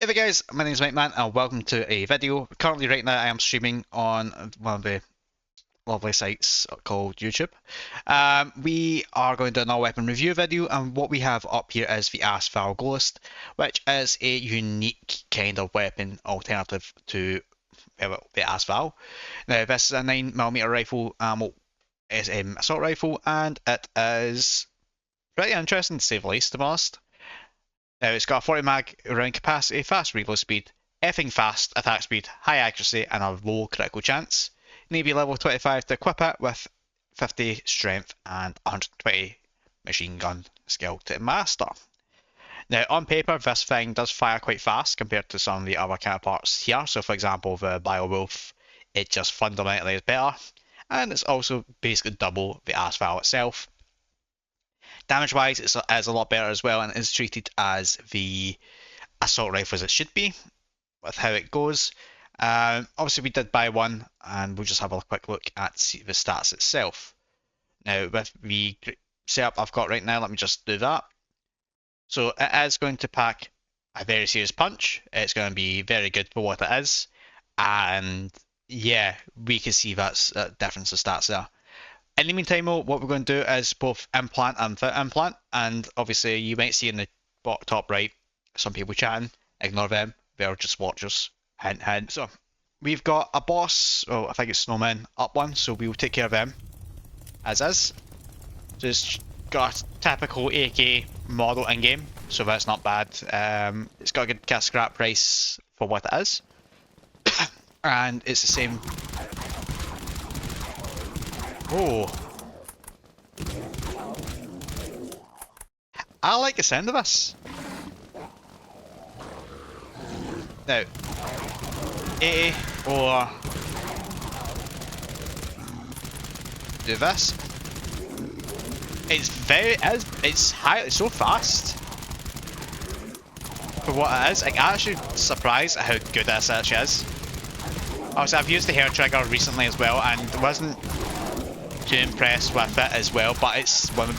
Hey there guys, my name is Mightman and welcome to a video. Currently right now I am streaming on one of the lovely sites called YouTube. We are going to do another weapon review video, and what we have up here is the AS-Val Ghost, which is a unique kind of weapon alternative to the AS-Val. Now this is a 9mm rifle ammo, is an assault rifle, and it is pretty interesting to say the least, to be honest. Now it's got a 40 mag round capacity, fast reload speed, effing fast attack speed, high accuracy, and a low critical chance. You need to be level 25 to equip it, with 50 strength and 120 machine gun skill to master. Now on paper this thing does fire quite fast compared to some of the other counterparts here. So for example the Biowolf, it just fundamentally is better, and it's also basically double the AS-Val itself. Damage wise, it's a lot better as well, and is treated as the assault rifle as it should be with how it goes. Obviously, we did buy one, and we'll just have a quick look at the stats itself. Now, with the setup I've got right now, let me just do that. So, it is going to pack a very serious punch. It's going to be very good for what it is, and yeah, we can see that's a difference of stats there. In the meantime, though, what we're going to do is both implant and fit implant, and obviously you might see in the top right some people chatting. Ignore them, they're just watchers. Hint, hint. So we've got a boss, oh I think it's Snowman, up one, so we will take care of them as is. Just got a typical AK model in game, so that's not bad. It's got a good scrap price for what it is, and it's the same. Oh. I like the sound of this. Now, A or do this. It's so fast for what it is. I'm actually surprised at how good this actually is. Also, I've used the hair trigger recently as well, and wasn't too impressed with it as well, but it's one.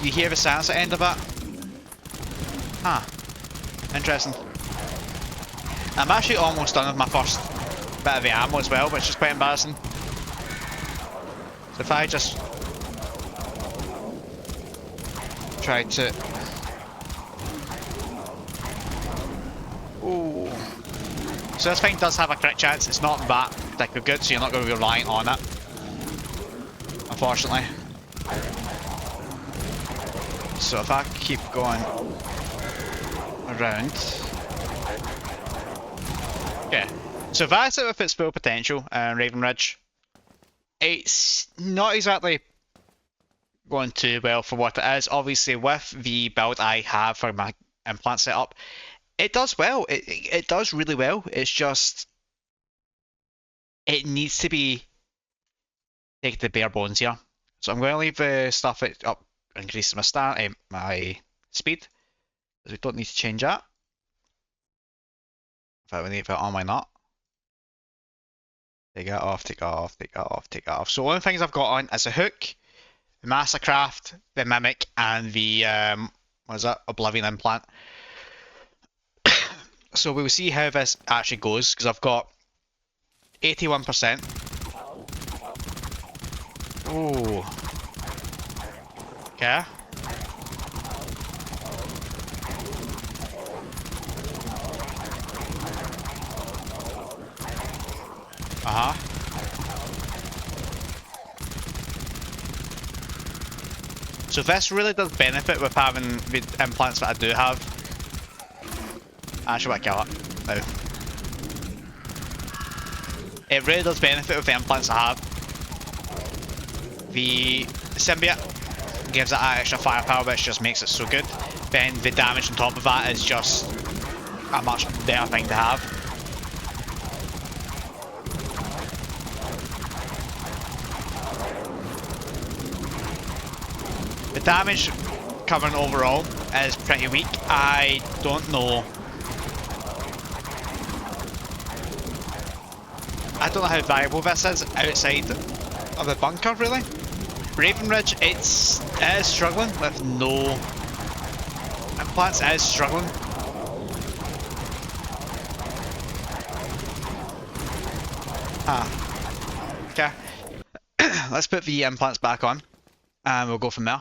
You hear the sounds at the end of it? Huh. Interesting. I'm actually almost done with my first bit of the ammo as well, which is quite embarrassing. So if I just try to... Ooh. So this thing does have a crit chance. It's not that particularly good, so you're not going to be relying on it, unfortunately. So if I keep going around, okay. So that's it with its full potential. Raven Ridge. It's not exactly going too well for what it is. Obviously, with the build I have for my implant setup, it does well. It does really well. It's just it needs to be take the bare bones here. So I'm going to leave the stuff up, increase my my speed, because we don't need to change that. In fact, we need to put it on, why not? Take it off, take it off, take it off, take it off. So one of the things I've got on is a hook, the Mastercraft, the Mimic, and the what is that? Oblivion implant. So we will see how this actually goes, because I've got 81%. Ooh. Okay. Uh-huh. So this really does benefit with having the implants that I do have. Actually, I kill it now. It really does benefit with the implants I have. The symbiote gives it that extra firepower, which just makes it so good. Then the damage on top of that is just a much better thing to have. The damage covering overall is pretty weak. I don't know. I don't know how viable this is outside of the bunker, really. Raven Ridge, it is struggling with no implants is struggling. Ah, okay. Let's put the implants back on, and we'll go from there.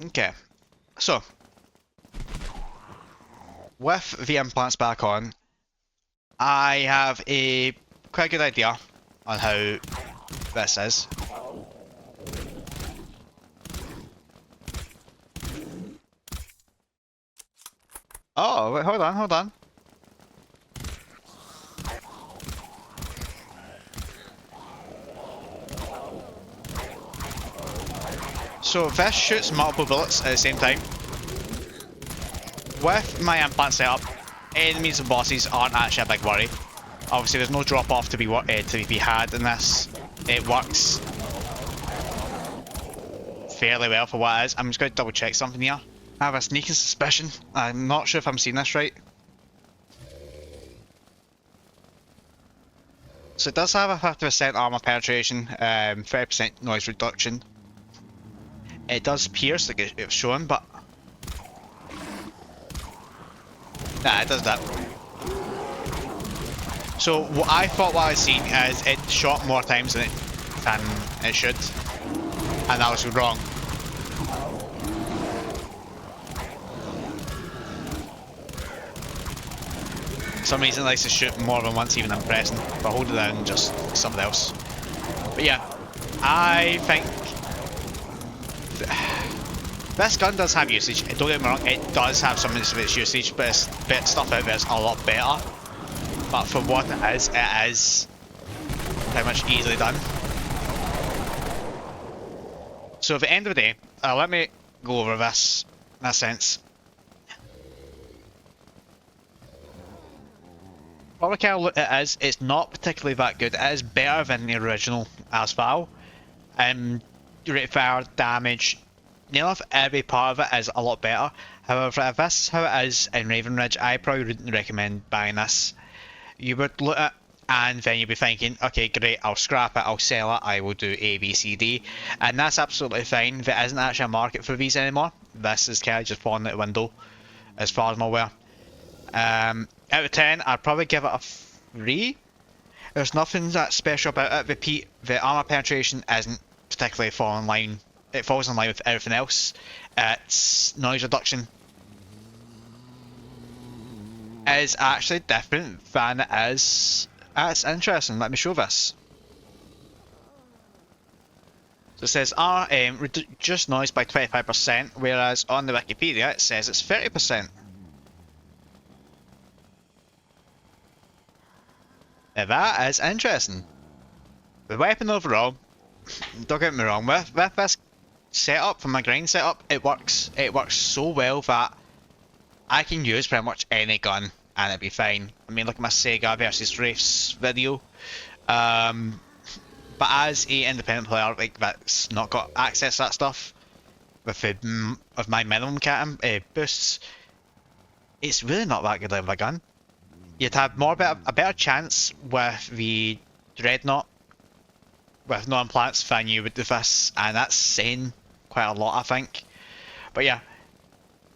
Okay, so with the implants back on, I have a quite good idea on how this is. Oh, wait, hold on, hold on. So this shoots multiple bullets at the same time. With my implant setup, enemies and bosses aren't actually a big worry. Obviously there's no drop off to be had in this. It works fairly well for what it is. I'm just going to double check something here. I have a sneaking suspicion. I'm not sure if I'm seeing this right. So it does have a 50% armor penetration, 30% noise reduction. It does pierce like it's shown, but nah, it does that. So what I thought what I was seeing is it shot more times than it should, and I was wrong. For some reason it likes to shoot more than once even I'm pressing, but hold it down just something else. But yeah, I think this gun does have usage. Don't get me wrong, it does have some of its usage, but it's stuff out there is a lot better. But for what it is pretty much easily done. So at the end of the day, let me go over this in a sense. What we kind of look at is, it's not particularly that good. It is better than the original AS-Val. Rate of fire, damage, nearly enough every part of it is a lot better. However, if this is how it is in Raven Ridge, I probably wouldn't recommend buying this. You would look at it and then you'd be thinking, okay, great, I'll scrap it, I'll sell it, I will do A, B, C, D. And that's absolutely fine. There isn't actually a market for these anymore. This is kind of just falling out the window, as far as I'm aware. Out of 10, I'd probably give it a 3. There's nothing that special about it. Repeat, the armor penetration isn't particularly falling in line. It falls in line with everything else. Its noise reduction is actually different than it is. It's interesting. Let me show this. So it says reduce noise by 25%, whereas on the Wikipedia it says it's 30%. Now that is interesting. The weapon overall, don't get me wrong, with this setup, from my grind setup, it works so well that I can use pretty much any gun and it'd be fine. I mean, look at my Sega versus Wraiths video. But as a independent player like that's not got access to that stuff, with my minimum boosts, it's really not that good of a gun. You'd have a better chance with the Dreadnought with no implants than you would with this, and that's saying quite a lot, I think. But yeah,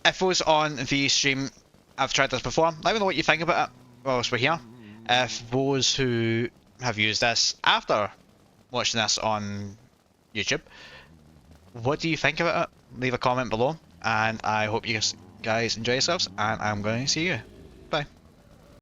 if it was on the stream, I've tried this before. Let me know what you think about it whilst we're here. If those who have used this after watching this on YouTube, what do you think about it? Leave a comment below, and I hope you guys enjoy yourselves, and I'm going to see you